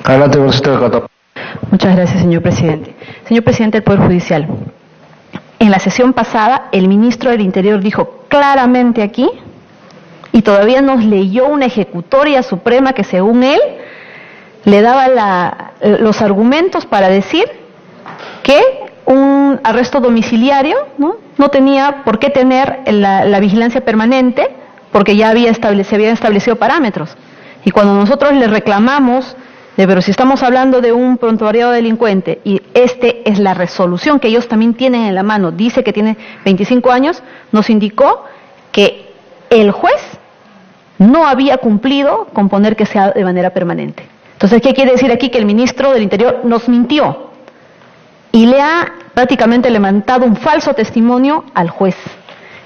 Adelante, consejero Cata. Muchas gracias, señor presidente. Señor presidente del Poder Judicial, en la sesión pasada el ministro del Interior dijo claramente aquí, y todavía nos leyó una ejecutoria suprema que según él le daba los argumentos para decir que un arresto domiciliario no tenía por qué tener la vigilancia permanente porque ya se habían establecido parámetros. Y cuando nosotros le reclamamos pero si estamos hablando de un prontuariado delincuente y es la resolución que ellos también tienen en la mano, dice que tiene 25 años, nos indicó que el juez no había cumplido con poner que sea de manera permanente. Entonces, ¿qué quiere decir aquí? Que el ministro del Interior nos mintió y le ha prácticamente levantado un falso testimonio al juez.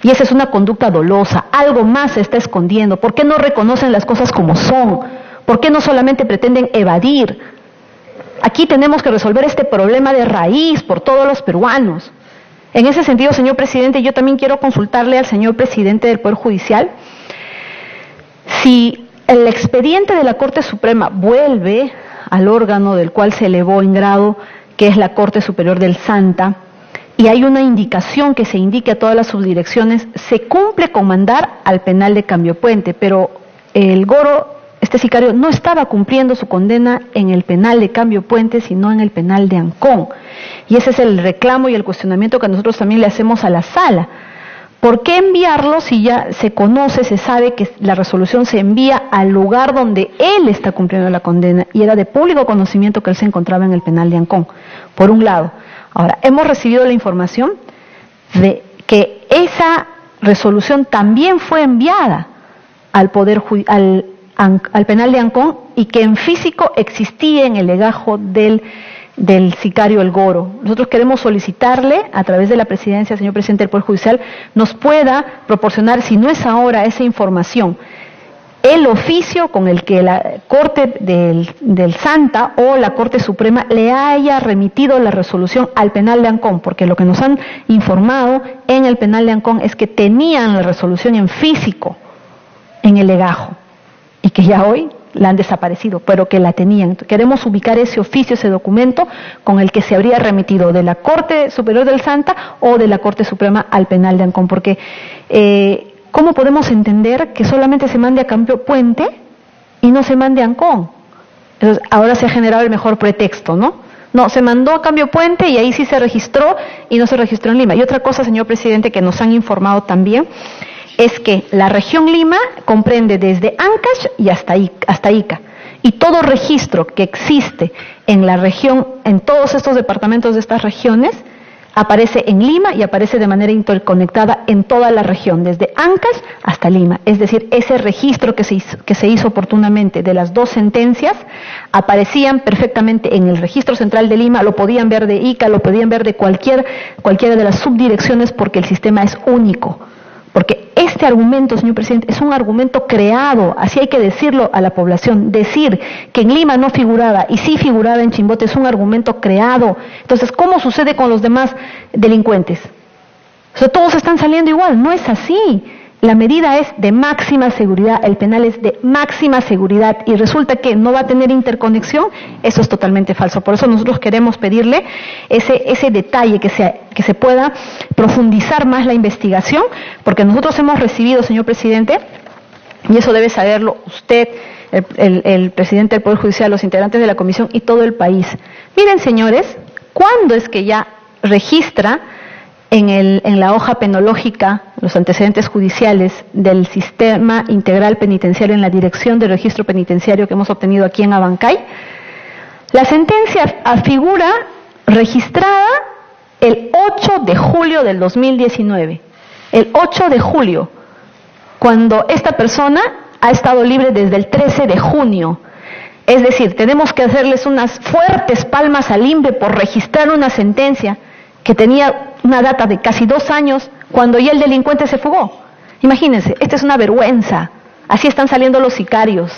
Y esa es una conducta dolosa, algo más se está escondiendo. ¿Por qué no reconocen las cosas como son? ¿Por qué no solamente pretenden evadir? Aquí tenemos que resolver este problema de raíz por todos los peruanos. En ese sentido, señor presidente, yo también quiero consultarle al señor presidente del Poder Judicial si el expediente de la Corte Suprema vuelve al órgano del cual se elevó en grado, que es la Corte Superior del Santa, y hay una indicación que se indique a todas las subdirecciones, se cumple con mandar al penal de Cambio Puente, pero el Goro, este sicario, no estaba cumpliendo su condena en el penal de Cambio Puente, sino en el penal de Ancón. Y ese es el reclamo y el cuestionamiento que nosotros también le hacemos a la sala. ¿Por qué enviarlo si ya se conoce, se sabe que la resolución se envía al lugar donde él está cumpliendo la condena? Y era de público conocimiento que él se encontraba en el penal de Ancón, por un lado. Ahora, hemos recibido la información de que esa resolución también fue enviada al penal de Ancón y que en físico existía en el legajo del sicario El Goro. Nosotros queremos solicitarle, a través de la presidencia, señor presidente del Poder Judicial, nos pueda proporcionar, si no es ahora, esa información, el oficio con el que la Corte del Santa o la Corte Suprema le haya remitido la resolución al penal de Ancón, porque lo que nos han informado en el penal de Ancón es que tenían la resolución en físico en el legajo y que ya hoy la han desaparecido, pero que la tenían. Queremos ubicar ese oficio, ese documento con el que se habría remitido de la Corte Superior del Santa o de la Corte Suprema al penal de Ancón, porque ¿cómo podemos entender que solamente se mande a Cambio Puente y no se mande a Ancón? Entonces, ahora se ha generado el mejor pretexto, ¿no? No, se mandó a Cambio Puente y ahí sí se registró y no se registró en Lima. Y otra cosa, señor presidente, que nos han informado también, es que la región Lima comprende desde Ancash y hasta Ica. Y todo registro que existe en la región, en todos estos departamentos de estas regiones, aparece en Lima y aparece de manera interconectada en toda la región, desde Ancash hasta Lima. Es decir, ese registro que se hizo oportunamente de las dos sentencias, aparecían perfectamente en el registro central de Lima, lo podían ver de Ica, lo podían ver de cualquiera de las subdirecciones, porque el sistema es único. Porque este argumento, señor presidente, es un argumento creado, así hay que decirlo a la población. Decir que en Lima no figuraba y sí figuraba en Chimbote es un argumento creado. Entonces, ¿cómo sucede con los demás delincuentes? O sea, todos están saliendo igual, no es así. La medida es de máxima seguridad, el penal es de máxima seguridad y resulta que no va a tener interconexión, eso es totalmente falso. Por eso nosotros queremos pedirle ese detalle, que se pueda profundizar más la investigación, porque nosotros hemos recibido, señor presidente, y eso debe saberlo usted, el presidente del Poder Judicial, los integrantes de la comisión y todo el país. Miren, señores, ¿cuándo es que ya registra en la hoja penológica los antecedentes judiciales del Sistema Integral Penitenciario en la Dirección de Registro Penitenciario que hemos obtenido aquí en Abancay? La sentencia figura registrada el 8 de julio del 2019, el 8 de julio, cuando esta persona ha estado libre desde el 13 de junio. Es decir, tenemos que hacerles unas fuertes palmas al INPE por registrar una sentencia que tenía una data de casi 2 años, cuando ya el delincuente se fugó. Imagínense, esta es una vergüenza. Así están saliendo los sicarios.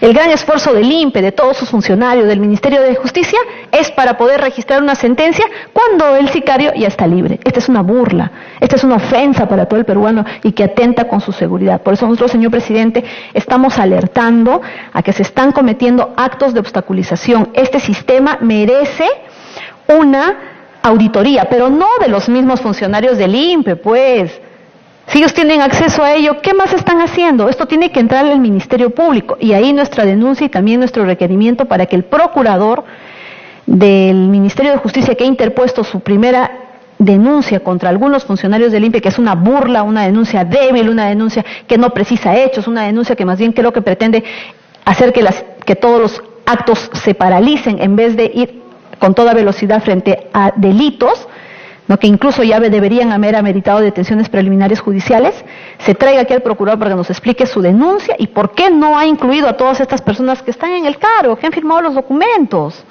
El gran esfuerzo del INPE, de todos sus funcionarios, del Ministerio de Justicia, es para poder registrar una sentencia cuando el sicario ya está libre. Esta es una burla, esta es una ofensa para todo el peruano y que atenta con su seguridad. Por eso nosotros, señor presidente, estamos alertando a que se están cometiendo actos de obstaculización. Este sistema merece una auditoría, pero no de los mismos funcionarios del INPE, pues. Si ellos tienen acceso a ello, ¿qué más están haciendo? Esto tiene que entrar al Ministerio Público y ahí nuestra denuncia y también nuestro requerimiento para que el procurador del Ministerio de Justicia, que ha interpuesto su primera denuncia contra algunos funcionarios del INPE, que es una burla, una denuncia débil, una denuncia que no precisa hechos, una denuncia que más bien creo que pretende hacer que todos los actos se paralicen en vez de ir con toda velocidad frente a delitos, ¿no? Que incluso ya deberían haber ameritado detenciones preliminares judiciales, se traiga aquí al procurador para que nos explique su denuncia y por qué no ha incluido a todas estas personas que están en el cargo, que han firmado los documentos,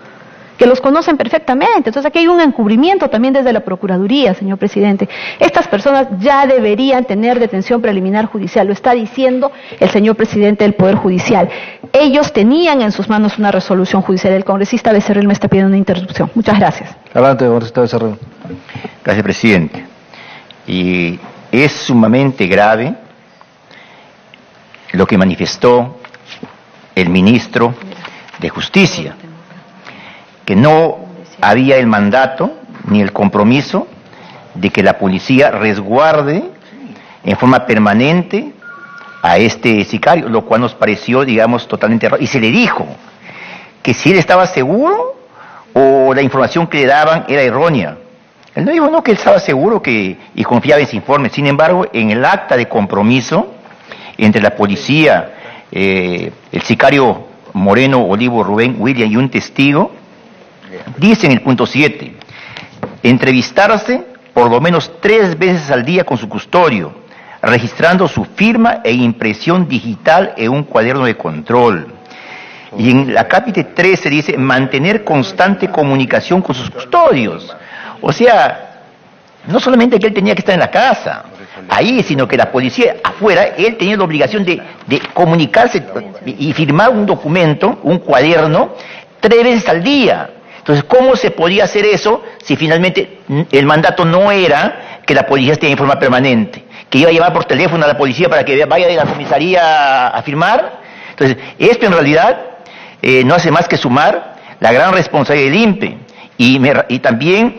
que los conocen perfectamente. Entonces aquí hay un encubrimiento también desde la Procuraduría, señor presidente. Estas personas ya deberían tener detención preliminar judicial, lo está diciendo el señor presidente del Poder Judicial. Ellos tenían en sus manos una resolución judicial. El congresista Becerril me está pidiendo una interrupción. Muchas gracias. Adelante, congresista Becerril. Gracias, presidente. Y es sumamente grave lo que manifestó el ministro de Justicia, que no había el mandato ni el compromiso de que la policía resguarde en forma permanente a este sicario, lo cual nos pareció, digamos, totalmente errado. Y se le dijo que si él estaba seguro o la información que le daban era errónea. Él no dijo no, que él estaba seguro y confiaba en ese informe. Sin embargo, en el acta de compromiso entre la policía, el sicario Moreno Olivo Rubén William y un testigo, dice en el punto 7, entrevistarse por lo menos 3 veces al día con su custodio, registrando su firma e impresión digital en un cuaderno de control. Y en la capítulo 13 dice mantener constante comunicación con sus custodios. O sea, no solamente que él tenía que estar en la casa, ahí, sino que la policía afuera, él tenía la obligación de comunicarse y firmar un documento, un cuaderno, 3 veces al día. Entonces, ¿cómo se podía hacer eso si finalmente el mandato no era que la policía esté en forma permanente? Que iba a llamar por teléfono a la policía para que vaya de la comisaría a firmar. Entonces, esto en realidad no hace más que sumar la gran responsabilidad del INPE. Y también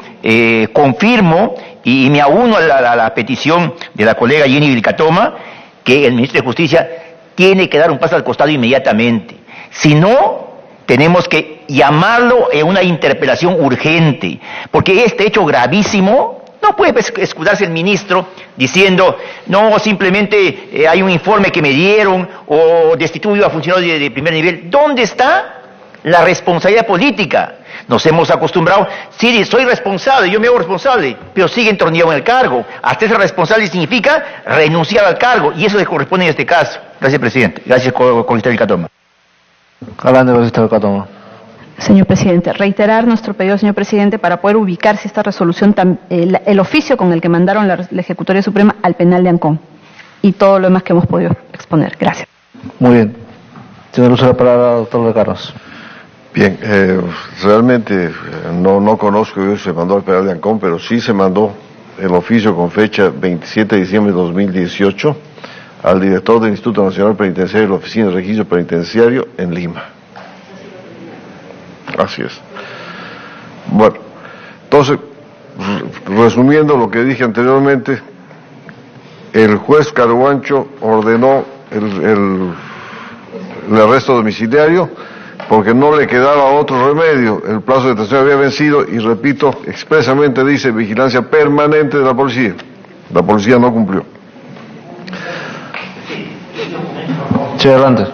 confirmo y me auno a la petición de la colega Jenny Vilcatoma, que el ministro de Justicia tiene que dar un paso al costado inmediatamente. Si no, tenemos que llamarlo en una interpelación urgente, porque este hecho gravísimo, no puede escudarse el ministro diciendo, no, simplemente hay un informe que me dieron, o destituyo a funcionarios de primer nivel. ¿Dónde está la responsabilidad política? Nos hemos acostumbrado, sí, soy responsable, yo me hago responsable, pero sigue entornillado en el cargo. Hacerse responsable significa renunciar al cargo, y eso le corresponde en este caso. Gracias, presidente. Gracias, congresista Vilcatoma. Adelante, congresista Vilcatoma. Señor presidente, reiterar nuestro pedido, señor presidente, para poder ubicar si esta resolución, el oficio con el que mandaron la Ejecutoria Suprema al penal de Ancón y todo lo demás que hemos podido exponer. Gracias. Muy bien. Tiene uso de la palabra, doctor de Carlos. Bien, realmente no conozco que se mandó al penal de Ancón, pero sí se mandó el oficio con fecha 27 de diciembre de 2018 al director del Instituto Nacional Penitenciario de la Oficina de Registro Penitenciario en Lima. Así es. Bueno, entonces, resumiendo lo que dije anteriormente, el juez Caruancho ordenó el arresto domiciliario porque no le quedaba otro remedio. El plazo de detención había vencido y, repito, expresamente dice vigilancia permanente de la policía. La policía no cumplió. Sí, adelante.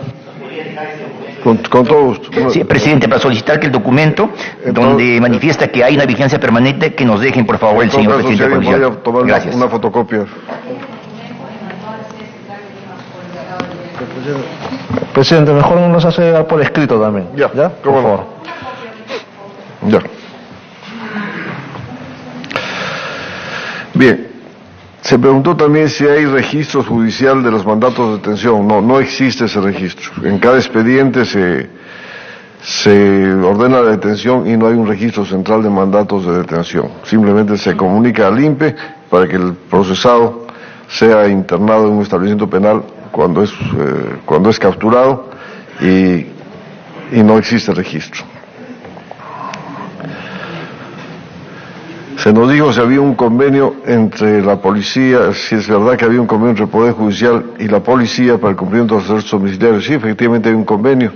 Con todo gusto. Sí, presidente, para solicitar que el documento donde manifiesta que hay una vigilancia permanente, que nos dejen, por favor, el señor presidente de la policía. Voy a tomar Gracias. una fotocopia. Presidente, mejor nos hace llegar por escrito también. Ya, ¿Ya? cómo Por no. favor. Ya. Bien. Se preguntó también si hay registro judicial de los mandatos de detención. No existe ese registro. En cada expediente se ordena la detención y no hay un registro central de mandatos de detención. Simplemente se comunica al INPE para que el procesado sea internado en un establecimiento penal cuando es capturado y no existe registro. Se nos dijo si había un convenio entre la policía, si es verdad que había un convenio entre el Poder Judicial y la policía para el cumplimiento de los arrestos domiciliarios. Sí, efectivamente hay un convenio,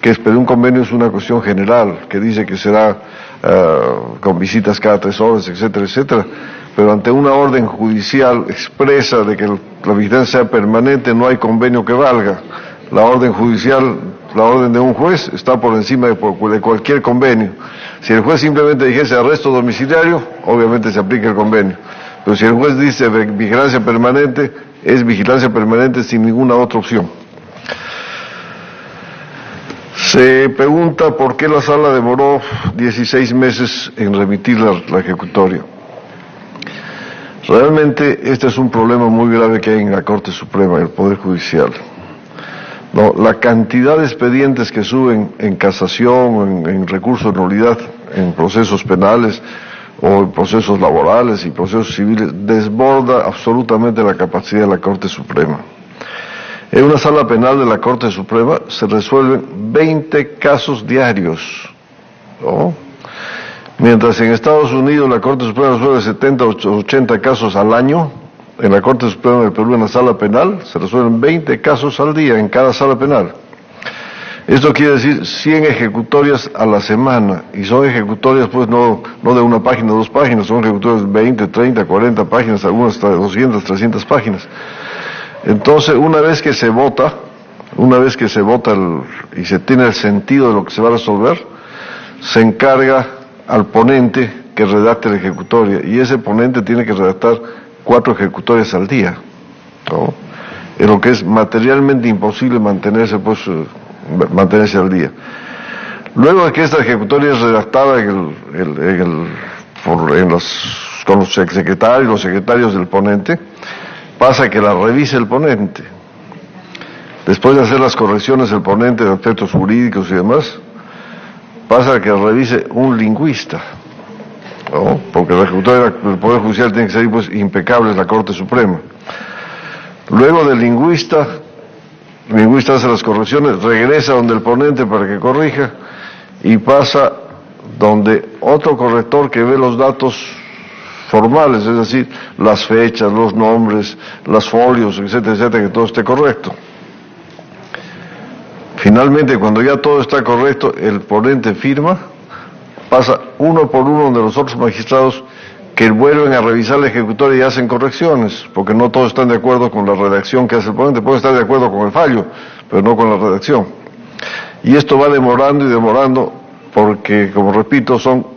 pero un convenio es una cuestión general, que dice que será con visitas cada 3 horas, etcétera, etcétera. Pero ante una orden judicial expresa de que la vigilancia sea permanente, no hay convenio que valga. La orden judicial, la orden de un juez, está por encima de cualquier convenio. Si el juez simplemente dijese arresto domiciliario, obviamente se aplica el convenio. Pero si el juez dice vigilancia permanente, es vigilancia permanente sin ninguna otra opción. Se pregunta por qué la sala demoró 16 meses en remitir la ejecutoria. Realmente este es un problema muy grave que hay en la Corte Suprema, en el Poder Judicial. No, la cantidad de expedientes que suben en casación, en recurso de nulidad, en procesos penales o en procesos laborales y procesos civiles, desborda absolutamente la capacidad de la Corte Suprema. En una sala penal de la Corte Suprema se resuelven 20 casos diarios, ¿no? Mientras en Estados Unidos la Corte Suprema resuelve 70 o 80 casos al año, en la Corte Suprema del Perú, en la sala penal, se resuelven 20 casos al día en cada sala penal. Esto quiere decir 100 ejecutorias a la semana, y son ejecutorias pues no de una página o 2 páginas, son ejecutorias de 20, 30, 40 páginas, algunas hasta de 200, 300 páginas. Entonces, una vez que se vota y se tiene el sentido de lo que se va a resolver, se encarga al ponente que redacte la ejecutoria, y ese ponente tiene que redactar 4 ejecutorias al día, ¿no? En lo que es materialmente imposible mantenerse al día. Luego de que esta ejecutoria es redactada con los secretarios, los secretarios del ponente, pasa a que la revise el ponente. Después de hacer las correcciones del ponente de aspectos jurídicos y demás, pasa a que la revise un lingüista, ¿no? Porque la ejecutoria del Poder Judicial tiene que ser pues impecable en la Corte Suprema. Luego del lingüista hace las correcciones, regresa donde el ponente para que corrija y pasa donde otro corrector que ve los datos formales, es decir, las fechas, los nombres, las folios, etcétera, etcétera, que todo esté correcto. Finalmente, cuando ya todo está correcto, el ponente firma, pasa uno por uno de los otros magistrados que vuelven a revisar la ejecutoria y hacen correcciones, porque no todos están de acuerdo con la redacción que hace el ponente, pueden estar de acuerdo con el fallo, pero no con la redacción. Y esto va demorando y demorando, porque, como repito, son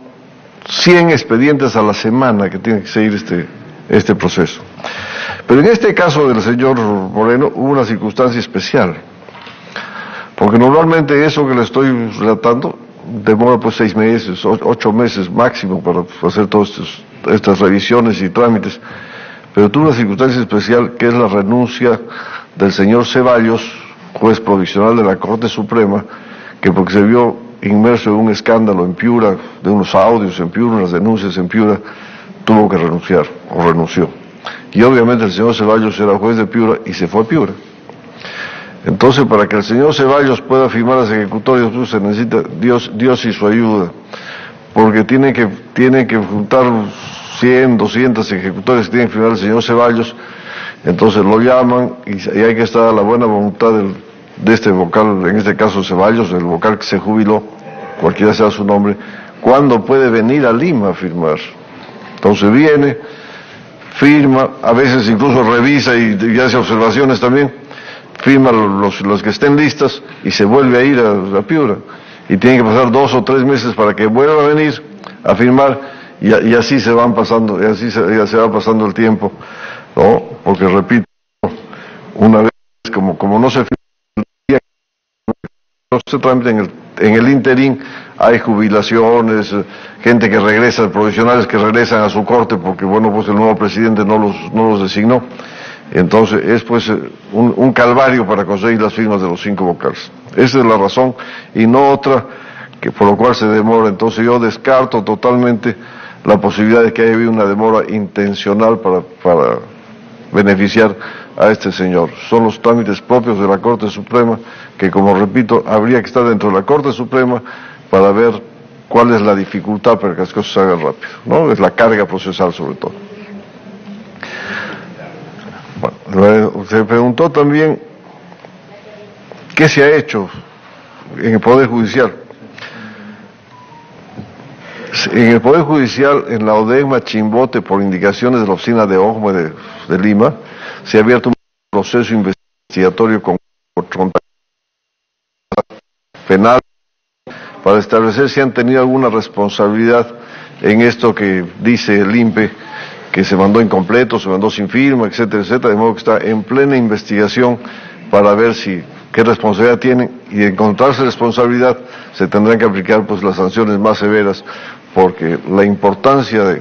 100 expedientes a la semana que tiene que seguir este proceso. Pero en este caso del señor Moreno hubo una circunstancia especial, porque normalmente eso que le estoy relatando demora pues 6 meses, 8 meses máximo para hacer todas estas revisiones y trámites, pero tuvo una circunstancia especial que es la renuncia del señor Ceballos, juez provisional de la Corte Suprema, que porque se vio inmerso en un escándalo en Piura, de unos audios en Piura, unas denuncias en Piura, tuvo que renunciar, o renunció. Y obviamente el señor Ceballos era juez de Piura y se fue a Piura. Entonces, para que el señor Ceballos pueda firmar las ejecutorias, pues, se necesita Dios y su ayuda, porque tiene que juntar 100, 200 ejecutorias que tiene que firmar el señor Ceballos. Entonces lo llaman y hay que estar a la buena voluntad de este vocal, en este caso Ceballos, el vocal que se jubiló, cualquiera sea su nombre, cuándo puede venir a Lima a firmar. Entonces viene, firma, a veces incluso revisa y hace observaciones también, firma los que estén listas y se vuelve a ir a Piura. Y tiene que pasar 2 o 3 meses para que vuelva a venir a firmar y así se van pasando, se va pasando el tiempo, ¿no? Porque repito, una vez como no se firma, no se tramita en el interín hay jubilaciones, gente que regresa, profesionales que regresan a su corte porque, bueno, pues el nuevo presidente no los designó. Entonces es pues un calvario para conseguir las firmas de los 5 vocales. Esa es la razón y no otra que por lo cual se demora. Entonces yo descarto totalmente la posibilidad de que haya habido una demora intencional para beneficiar a este señor. Son los trámites propios de la Corte Suprema que, como repito, habría que estar dentro de la Corte Suprema para ver cuál es la dificultad para que las cosas se hagan rápido, ¿no? Es la carga procesal sobre todo. Bueno, se preguntó también qué se ha hecho en el Poder Judicial. En el Poder Judicial, en la ODEGMA Chimbote, por indicaciones de la oficina de OJMA de Lima, se ha abierto un proceso investigatorio con penal para establecer si han tenido alguna responsabilidad en esto que dice el INPE, que se mandó incompleto, se mandó sin firma, etcétera, etcétera, de modo que está en plena investigación para ver qué responsabilidad tienen, y de encontrarse responsabilidad se tendrán que aplicar pues las sanciones más severas, porque la importancia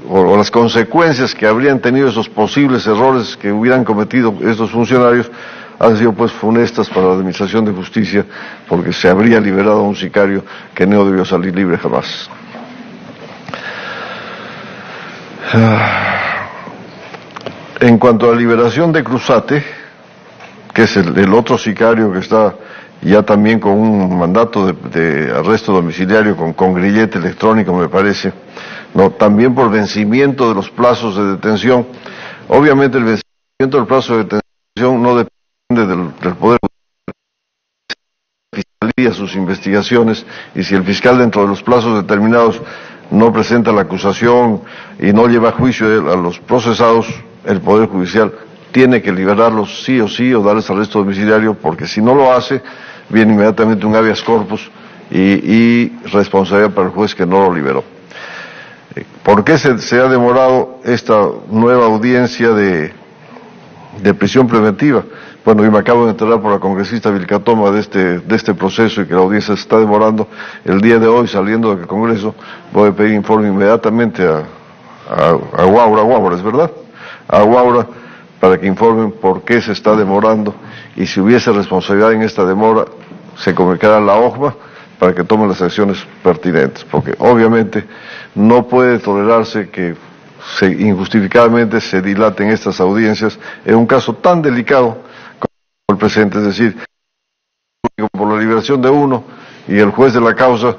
o las consecuencias que habrían tenido esos posibles errores que hubieran cometido estos funcionarios han sido pues funestas para la Administración de Justicia, porque se habría liberado a un sicario que no debió salir libre jamás. En cuanto a la liberación de Cruzate, que es el otro sicario que está ya también con un mandato de arresto domiciliario con grillete electrónico, me parece, no, también por vencimiento de los plazos de detención. Obviamente el vencimiento del plazo de detención no depende del Poder Judicial, Fiscalía sus investigaciones, y si el fiscal dentro de los plazos determinados no presenta la acusación y no lleva a juicio a los procesados, el Poder Judicial tiene que liberarlos sí o darles arresto domiciliario, porque si no lo hace, viene inmediatamente un habeas corpus y responsabilidad para el juez que no lo liberó. ¿Por qué se ha demorado esta nueva audiencia de prisión preventiva? Bueno, yo me acabo de enterar por la congresista Vilcatoma de este proceso y que la audiencia se está demorando. El día de hoy, saliendo del Congreso, voy a pedir informe inmediatamente a Guaura, ¿es verdad? A Guaura, para que informen por qué se está demorando, y si hubiese responsabilidad en esta demora, se comunicará a la OJMA para que tome las acciones pertinentes, porque obviamente no puede tolerarse que injustificadamente se dilaten estas audiencias en un caso tan delicado como el presente, es decir, por la liberación de uno y el juez de la causa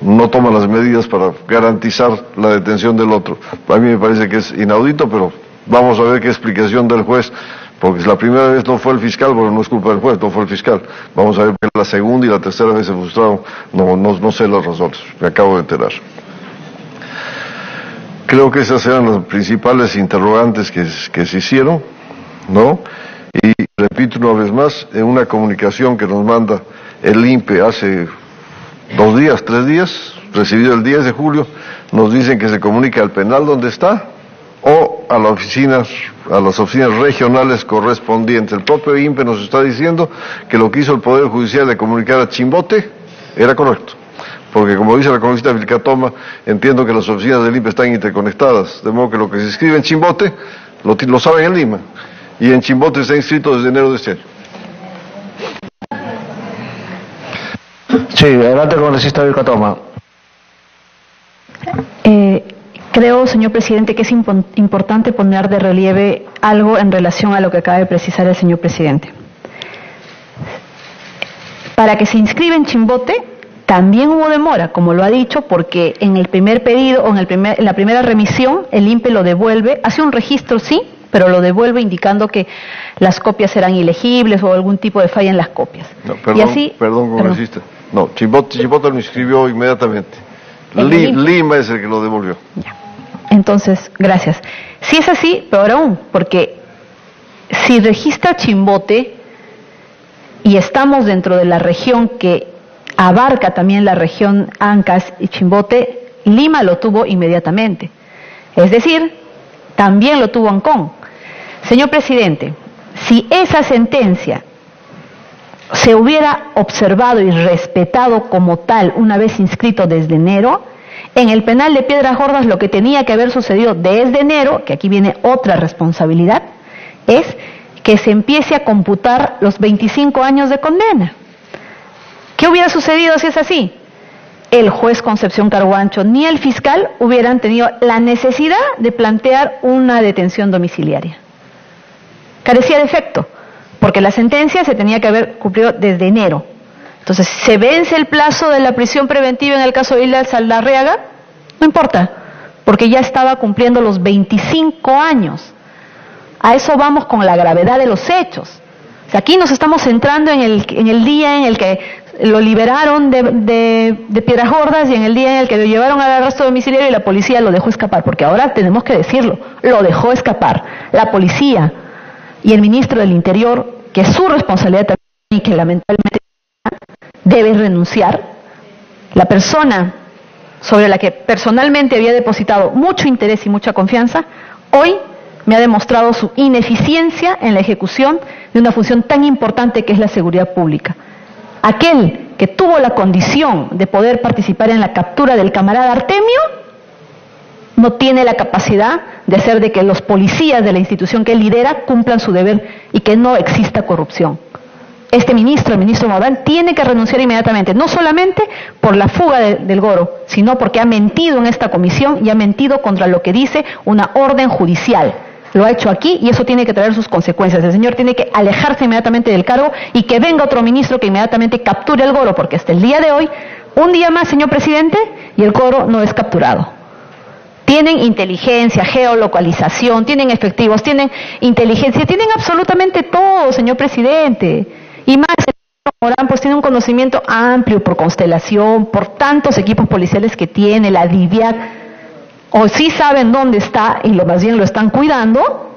no toma las medidas para garantizar la detención del otro. A mí me parece que es inaudito, pero vamos a ver qué explicación del juez, porque la primera vez no fue el fiscal, bueno, no es culpa del juez, no fue el fiscal. Vamos a ver que la segunda y la tercera vez se frustraron, no sé las razones, me acabo de enterar. Creo que esas eran las principales interrogantes que se hicieron, ¿no? Y repito una vez más, en una comunicación que nos manda el INPE hace 2 días, 3 días, recibido el 10 de julio, nos dicen que se comunica al penal donde está o a las oficinas regionales correspondientes. El propio INPE nos está diciendo que lo que hizo el Poder Judicial de comunicar a Chimbote era correcto, porque como dice la congresista Vilcatoma, entiendo que las oficinas del INPE están interconectadas, de modo que lo que se escribe en Chimbote lo saben en Lima, y en Chimbote está inscrito desde enero de este año. Sí, adelante, congresista Vilcatoma. Creo, señor presidente, que es importante poner de relieve algo en relación a lo que acaba de precisar el señor presidente. Para que se inscriba en Chimbote, también hubo demora, como lo ha dicho, porque en el primer pedido o en la primera remisión, el INPE lo devuelve, hace un registro, sí, pero lo devuelve indicando que las copias eran ilegibles o algún tipo de falla en las copias. No, perdón, congresista. No, Chimbote lo inscribió inmediatamente. Lima es el que lo devolvió. Ya. Entonces, gracias. Si es así, peor aún, porque si registra Chimbote y estamos dentro de la región que abarca también la región Ancash y Chimbote, Lima lo tuvo inmediatamente. Es decir, también lo tuvo Ancón. Señor presidente, si esa sentencia se hubiera observado y respetado como tal una vez inscrito desde enero, en el penal de Piedras Gordas lo que tenía que haber sucedido desde enero, que aquí viene otra responsabilidad, es que se empiece a computar los 25 años de condena. ¿Qué hubiera sucedido si es así? El juez Concepción Carhuancho ni el fiscal hubieran tenido la necesidad de plantear una detención domiciliaria. Carecía de efecto, porque la sentencia se tenía que haber cumplido desde enero. Entonces, ¿se vence el plazo de la prisión preventiva en el caso de Hilda Saldarriaga? No importa, porque ya estaba cumpliendo los 25 años. A eso vamos con la gravedad de los hechos. O sea, aquí nos estamos centrando en el día en el que lo liberaron de Piedras Gordas y en el día en el que lo llevaron al arresto domiciliario y la policía lo dejó escapar, porque ahora tenemos que decirlo, lo dejó escapar. La policía y el ministro del Interior, que es su responsabilidad también y que lamentablemente debe renunciar, la persona sobre la que personalmente había depositado mucho interés y mucha confianza, hoy me ha demostrado su ineficiencia en la ejecución de una función tan importante que es la seguridad pública. Aquel que tuvo la condición de poder participar en la captura del camarada Artemio, no tiene la capacidad de hacer de que los policías de la institución que él lidera cumplan su deber y que no exista corrupción. Este ministro, el ministro Morán, tiene que renunciar inmediatamente, no solamente por la fuga del Goro, sino porque ha mentido en esta comisión y ha mentido contra lo que dice una orden judicial. Lo ha hecho aquí y eso tiene que traer sus consecuencias. El señor tiene que alejarse inmediatamente del cargo y que venga otro ministro que inmediatamente capture el Goro, porque hasta el día de hoy, un día más, señor presidente, y el Goro no es capturado. Tienen inteligencia, geolocalización, tienen efectivos, tienen inteligencia, tienen absolutamente todo, señor presidente. Y más, el señor Morán pues tiene un conocimiento amplio por constelación, por tantos equipos policiales que tiene, la DIVIAC, o sí saben dónde está y lo más bien lo están cuidando,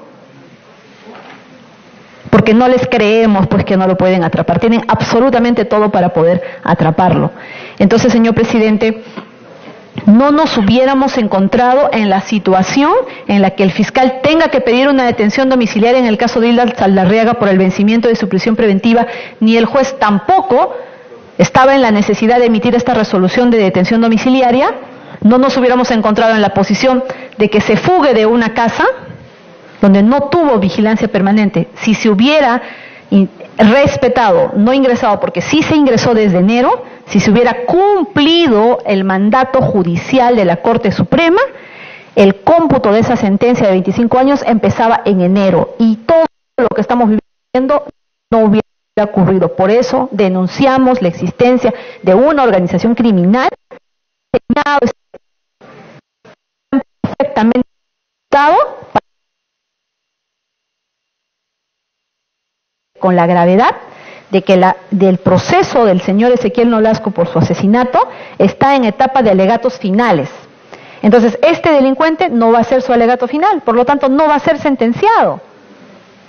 porque no les creemos pues que no lo pueden atrapar. Tienen absolutamente todo para poder atraparlo. Entonces, señor presidente, no nos hubiéramos encontrado en la situación en la que el fiscal tenga que pedir una detención domiciliaria en el caso de Hilda Saldarriaga por el vencimiento de su prisión preventiva, ni el juez tampoco estaba en la necesidad de emitir esta resolución de detención domiciliaria. No nos hubiéramos encontrado en la posición de que se fugue de una casa donde no tuvo vigilancia permanente. Si se hubiera respetado, no ingresado, porque sí se ingresó desde enero, si se hubiera cumplido el mandato judicial de la Corte Suprema, el cómputo de esa sentencia de 25 años empezaba en enero y todo lo que estamos viviendo no hubiera ocurrido. Por eso denunciamos la existencia de una organización criminal perfectamente con la gravedad de que del proceso del señor Ezequiel Nolasco por su asesinato está en etapa de alegatos finales. Entonces, este delincuente no va a ser su alegato final, por lo tanto no va a ser sentenciado.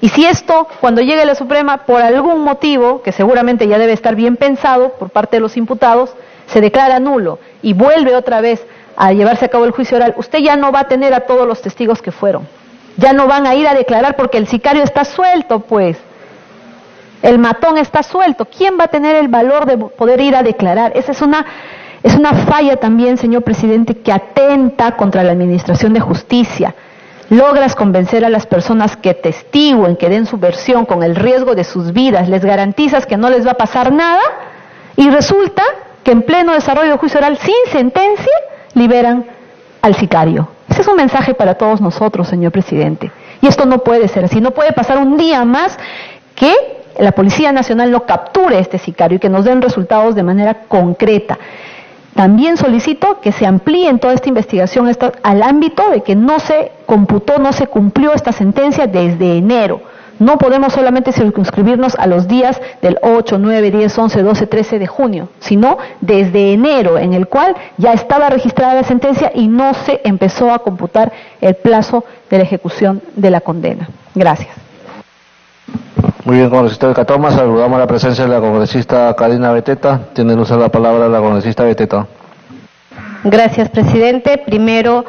Y si esto, cuando llegue a la Suprema, por algún motivo, que seguramente ya debe estar bien pensado por parte de los imputados, se declara nulo y vuelve otra vez a llevarse a cabo el juicio oral, usted ya no va a tener a todos los testigos que fueron. Ya no van a ir a declarar porque el sicario está suelto, pues. El matón está suelto. ¿Quién va a tener el valor de poder ir a declarar? Esa es una falla también, señor presidente, que atenta contra la administración de justicia. Logras convencer a las personas que testiguen, que den su versión con el riesgo de sus vidas, les garantizas que no les va a pasar nada y resulta que en pleno desarrollo del juicio oral sin sentencia liberan al sicario. Ese es un mensaje para todos nosotros, señor presidente. Y esto no puede ser así. No puede pasar un día más que la Policía Nacional no capture a este sicario y que nos den resultados de manera concreta. También solicito que se amplíe en toda esta investigación al ámbito de que no se computó, no se cumplió esta sentencia desde enero. No podemos solamente circunscribirnos a los días del 8, 9, 10, 11, 12, 13 de junio, sino desde enero, en el cual ya estaba registrada la sentencia y no se empezó a computar el plazo de la ejecución de la condena. Gracias. Muy bien, congresista de Catoma, saludamos la presencia de la congresista Karina Beteta. Tiene el uso de la palabra la congresista Beteta. Gracias, presidente. Primero,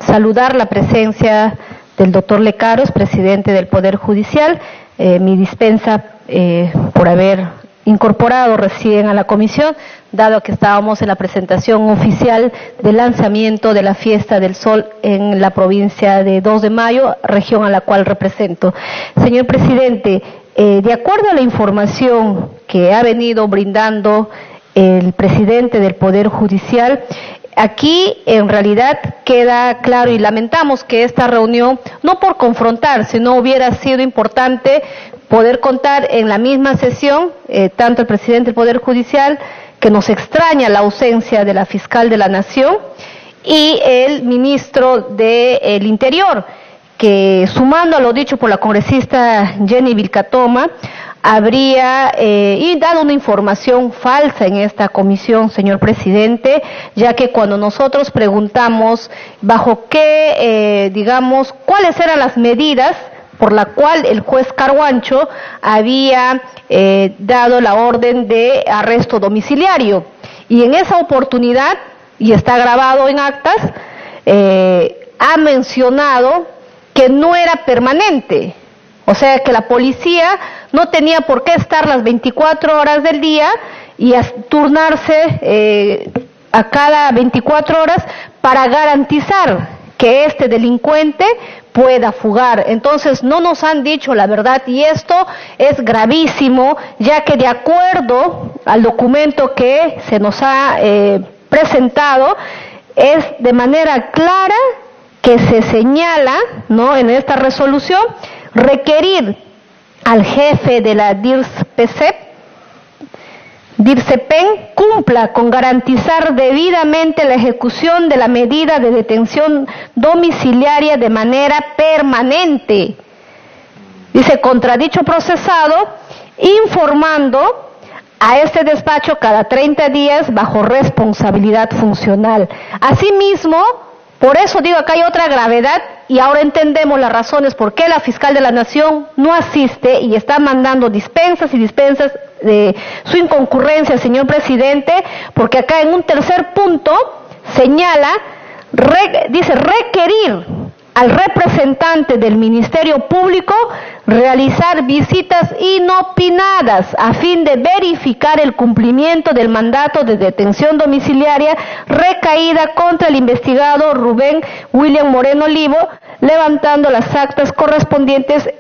saludar la presencia del doctor Lecaros, presidente del Poder Judicial, mi dispensa por haber incorporado recién a la comisión, dado que estábamos en la presentación oficial del lanzamiento de la Fiesta del Sol en la provincia de 2 de Mayo, región a la cual represento. Señor presidente, de acuerdo a la información que ha venido brindando el presidente del Poder Judicial, aquí en realidad queda claro y lamentamos que esta reunión, no por confrontar, sino hubiera sido importante poder contar en la misma sesión, tanto el presidente del Poder Judicial, que nos extraña la ausencia de la fiscal de la Nación, y el ministro del Interior, que sumando a lo dicho por la congresista Jenny Vilcatoma, habría dado una información falsa en esta comisión, señor presidente, ya que cuando nosotros preguntamos bajo qué, cuáles eran las medidas por la cual el juez Carhuancho había dado la orden de arresto domiciliario, y en esa oportunidad, y está grabado en actas, ha mencionado que no era permanente. O sea, que la policía no tenía por qué estar las 24 horas del día y turnarse a cada 24 horas para garantizar que este delincuente pueda fugar. Entonces no nos han dicho la verdad, y esto es gravísimo, ya que de acuerdo al documento que se nos ha presentado, es de manera clara que se señala, ¿no?, en esta resolución, requerir al jefe de la DIRCEPEN cumpla con garantizar debidamente la ejecución de la medida de detención domiciliaria de manera permanente. Dice, contra dicho procesado, informando a este despacho cada 30 días bajo responsabilidad funcional. Asimismo, por eso digo que hay otra gravedad, y ahora entendemos las razones por qué la fiscal de la Nación no asiste y está mandando dispensas y dispensas de su inconcurrencia, señor presidente, porque acá en un tercer punto señala, dice requerir al representante del Ministerio Público realizar visitas inopinadas a fin de verificar el cumplimiento del mandato de detención domiciliaria recaída contra el investigado Rubén William Moreno Olivo, levantando las actas correspondientes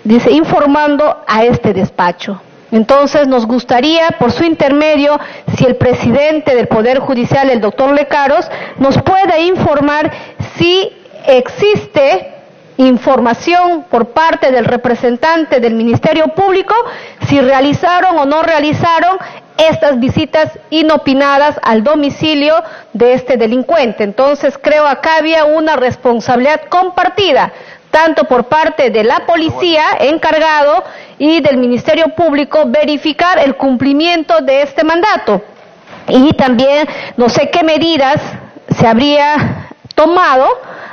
dice, informando a este despacho. Entonces nos gustaría, por su intermedio, si el presidente del Poder Judicial, el doctor Lecaros, nos pueda informar si existe información por parte del representante del Ministerio Público, si realizaron o no realizaron estas visitas inopinadas al domicilio de este delincuente. Entonces creo acá había una responsabilidad compartida, tanto por parte de la policía encargado y del Ministerio Público, verificar el cumplimiento de este mandato. Y también no sé qué medidas se habría tomado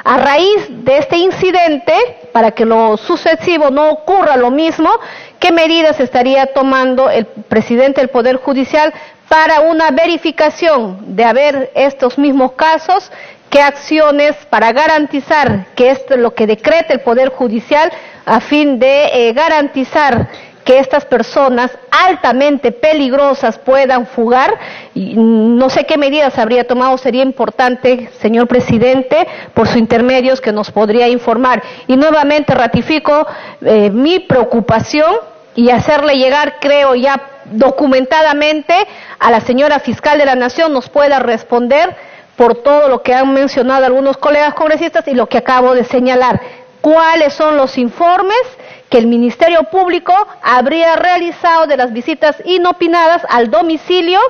a raíz de este incidente para que lo sucesivo no ocurra lo mismo. ¿Qué medidas estaría tomando el presidente del Poder Judicial para una verificación de haber estos mismos casos? ¿Qué acciones para garantizar que esto es lo que decreta el Poder Judicial a fin de garantizar que estas personas altamente peligrosas puedan fugar? Y no sé qué medidas habría tomado, sería importante, señor presidente, por sus intermedios que nos podría informar. Y nuevamente ratifico mi preocupación y hacerle llegar, creo ya documentadamente, a la señora fiscal de la Nación nos pueda responder por todo lo que han mencionado algunos colegas congresistas y lo que acabo de señalar. ¿Cuáles son los informes que el Ministerio Público habría realizado de las visitas inopinadas al domicilio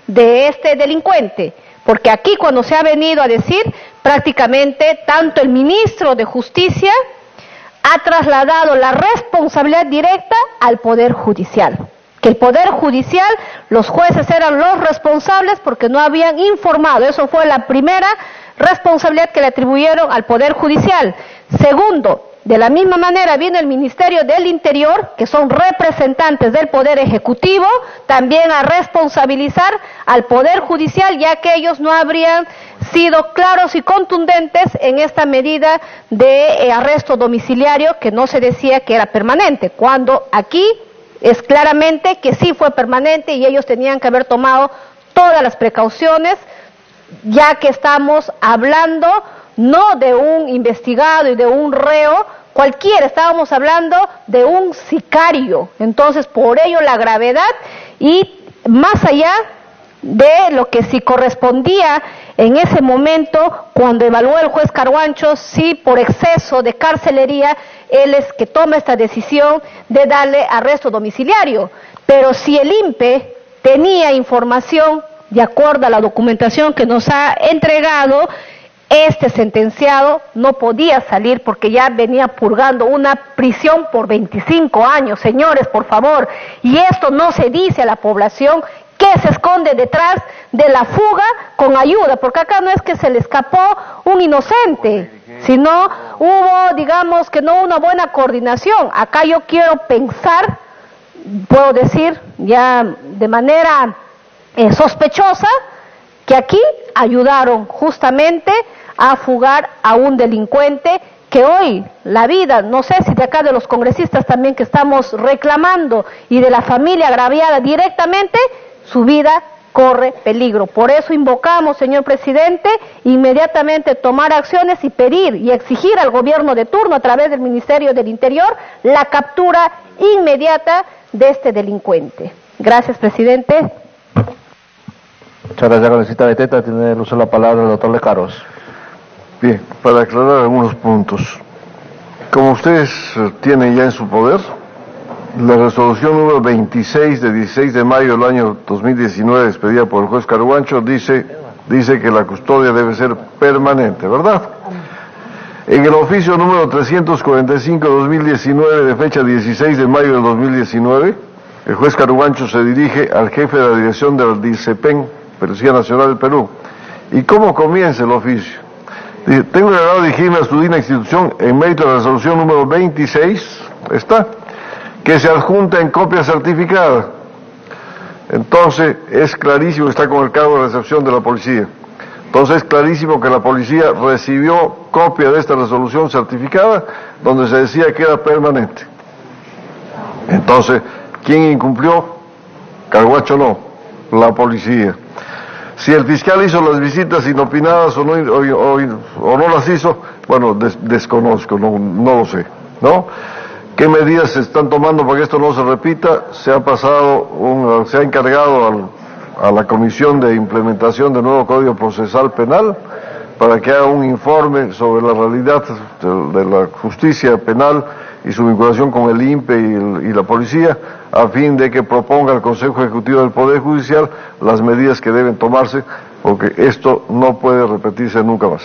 de este delincuente? Porque aquí, cuando se ha venido a decir, prácticamente tanto el ministro de Justicia ha trasladado la responsabilidad directa al Poder Judicial. Que el Poder Judicial, los jueces eran los responsables porque no habían informado. Eso fue la primera responsabilidad que le atribuyeron al Poder Judicial. Segundo, de la misma manera vino el Ministerio del Interior, que son representantes del Poder Ejecutivo, también a responsabilizar al Poder Judicial, ya que ellos no habrían sido claros y contundentes en esta medida de arresto domiciliario, que no se decía que era permanente, cuando aquí es claramente que sí fue permanente y ellos tenían que haber tomado todas las precauciones, ya que estamos hablando no de un investigado y de un reo cualquiera, estábamos hablando de un sicario. Entonces, por ello la gravedad, y más allá de lo que sí correspondía en ese momento, cuando evaluó el juez Carhuancho, si por exceso de carcelería, él es que toma esta decisión de darle arresto domiciliario. Pero si el INPE tenía información, de acuerdo a la documentación que nos ha entregado, este sentenciado no podía salir porque ya venía purgando una prisión por 25 años, señores, por favor. Y esto no se dice a la población, que se esconde detrás de la fuga con ayuda, porque acá no es que se le escapó un inocente, sino hubo, digamos, que no una buena coordinación. Acá yo quiero pensar, puedo decir ya de manera sospechosa, que aquí ayudaron justamente a fugar a un delincuente que hoy la vida, no sé si de acá de los congresistas también que estamos reclamando y de la familia agraviada directamente, su vida corre peligro. Por eso invocamos, señor presidente, inmediatamente tomar acciones y pedir y exigir al gobierno de turno a través del Ministerio del Interior la captura inmediata de este delincuente. Gracias, presidente. Muchas gracias, congresista Beteta. Tiene el uso de la palabra el doctor Lecaros. Bien, para aclarar algunos puntos. Como ustedes tienen ya en su poder, la resolución número 26 de 16 de mayo del año 2019, expedida por el juez Carhuancho, dice que la custodia debe ser permanente, ¿verdad? En el oficio número 345-2019, de fecha 16 de mayo del 2019, el juez Carhuancho se dirige al jefe de la dirección del DICEPEN, Policía Nacional del Perú. ¿Y cómo comienza el oficio? Dice: tengo el agrado de dirigirme a su digna institución en mérito de la resolución número 26, está, que se adjunta en copia certificada. Entonces, es clarísimo, está con el cargo de recepción de la policía. Entonces, es clarísimo que la policía recibió copia de esta resolución certificada, donde se decía que era permanente. Entonces, ¿quién incumplió? Carhuancho no, la policía. Si el fiscal hizo las visitas inopinadas o no las hizo, bueno, desconozco, no lo sé, ¿no? ¿Qué medidas se están tomando para que esto no se repita? Se ha encargado a la Comisión de Implementación del nuevo Código Procesal Penal para que haga un informe sobre la realidad de la justicia penal y su vinculación con el INPE y la policía, a fin de que proponga al Consejo Ejecutivo del Poder Judicial las medidas que deben tomarse, porque esto no puede repetirse nunca más.